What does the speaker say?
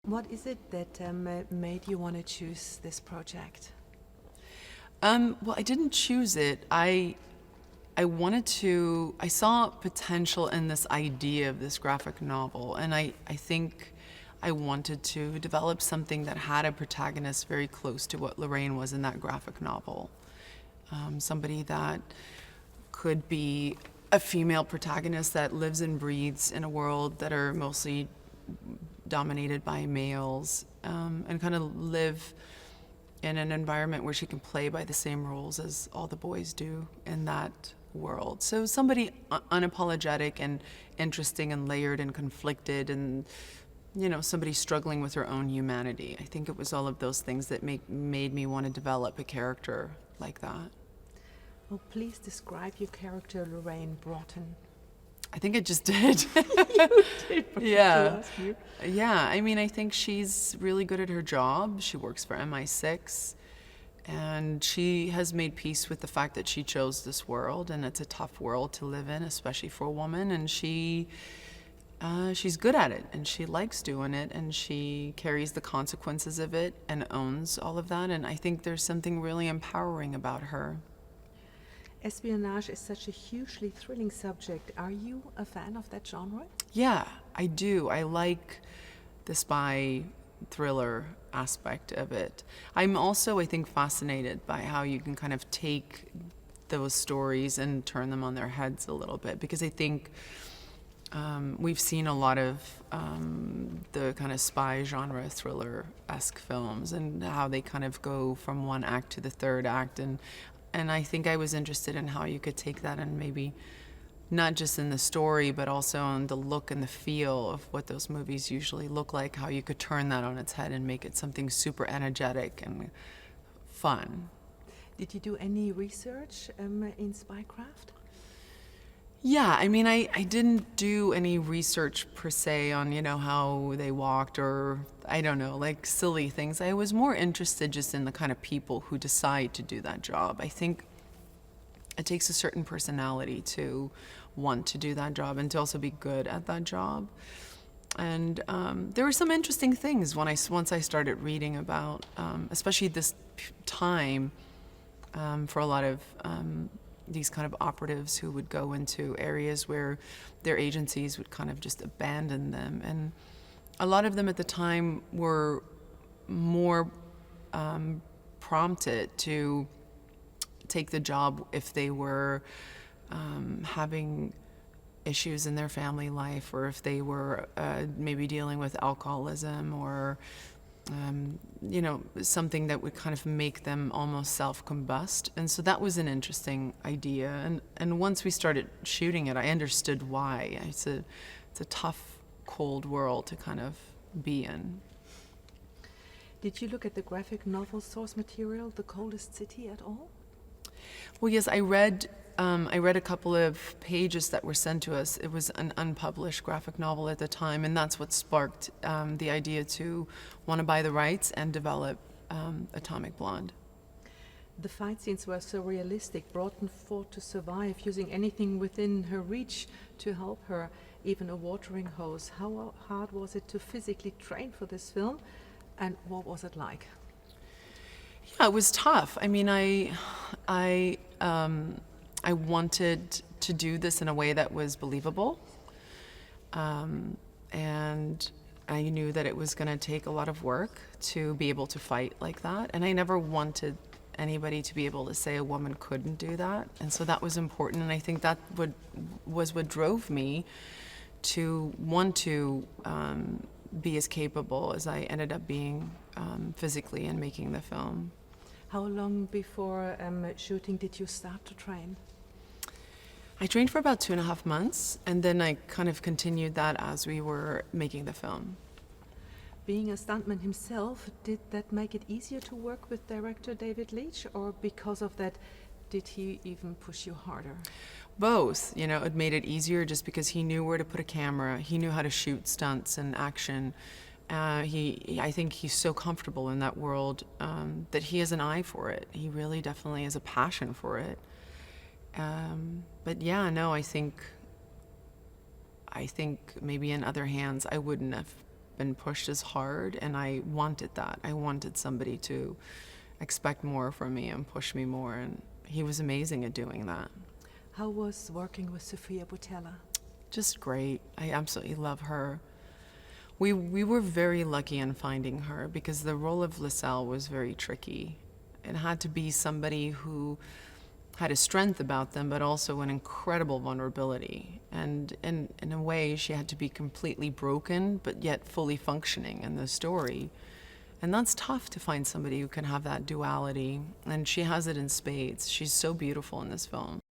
What is it that made you want to choose this project? Well, I didn't choose it. I saw potential in this idea of this graphic novel, and I think I wanted to develop something that had a protagonist very close to what Lorraine was in that graphic novel. Somebody that could be a female protagonist that lives and breathes in a world that are mostly dominated by males, and kind of live in an environment where she can play by the same rules as all the boys do in that world. So somebody unapologetic and interesting and layered and conflicted, and somebody struggling with her own humanity. I think it was all of those things that made me want to develop a character like that. Well, please describe your character, Lorraine Broughton. I think it just did. Yeah. Yeah, I mean, I think she's really good at her job. She works for MI6, and she has made peace with the fact that she chose this world, and it's a tough world to live in, especially for a woman, and she's good at it, and she likes doing it, and she carries the consequences of it and owns all of that, and I think there's something really empowering about her. Espionage is such a hugely thrilling subject. Are you a fan of that genre? Yeah, I do. I like the spy thriller aspect of it. I'm also, I think, fascinated by how you can kind of take those stories and turn them on their heads a little bit, because I think we've seen a lot of the kind of spy genre thriller-esque films and how they kind of go from one act to the third act, and I think I was interested in how you could take that and maybe not just in the story, but also on the look and the feel of what those movies usually look like, how you could turn that on its head and make it something super energetic and fun. Did you do any research in spycraft? Yeah, I mean, I didn't do any research per se on, how they walked or, I don't know, like silly things. I was more interested just in the kind of people who decide to do that job. I think it takes a certain personality to want to do that job and to also be good at that job. And there were some interesting things once I started reading about, especially this time, for a lot of these kind of operatives who would go into areas where their agencies would kind of just abandon them. And a lot of them at the time were more prompted to take the job if they were having issues in their family life, or if they were maybe dealing with alcoholism, or something that would kind of make them almost self-combust. And so that was an interesting idea. And once we started shooting it, I understood why. It's a tough, cold world to kind of be in. Did you look at the graphic novel source material, The Coldest City, at all? Well, yes, I read a couple of pages that were sent to us. It was an unpublished graphic novel at the time, and that's what sparked the idea to want to buy the rights and develop Atomic Blonde. The fight scenes were so realistic. Broughton fought to survive, using anything within her reach to help her, even a watering hose. How hard was it to physically train for this film, and what was it like? Yeah, it was tough. I mean, I wanted to do this in a way that was believable, and I knew that it was going to take a lot of work to be able to fight like that, and I never wanted anybody to be able to say a woman couldn't do that, and so that was important, and I think that was what drove me to want to be as capable as I ended up being physically in making the film. How long before shooting did you start to train? I trained for about 2.5 months, and then I kind of continued that as we were making the film. Being a stuntman himself, did that make it easier to work with director David Leitch, or because of that, did he even push you harder? Both. It made it easier just because he knew where to put a camera. He knew how to shoot stunts and action. I think he's so comfortable in that world that he has an eye for it. He really definitely has a passion for it. But yeah, no, I think maybe in other hands I wouldn't have been pushed as hard, and I wanted that. I wanted somebody to expect more from me and push me more, and he was amazing at doing that. How was working with Sofia Boutella? Just great. I absolutely love her. We were very lucky in finding her because the role of Liselle was very tricky. It had to be somebody who had a strength about them, but also an incredible vulnerability. And in a way, she had to be completely broken, but yet fully functioning in the story. And that's tough to find somebody who can have that duality. And she has it in spades. She's so beautiful in this film.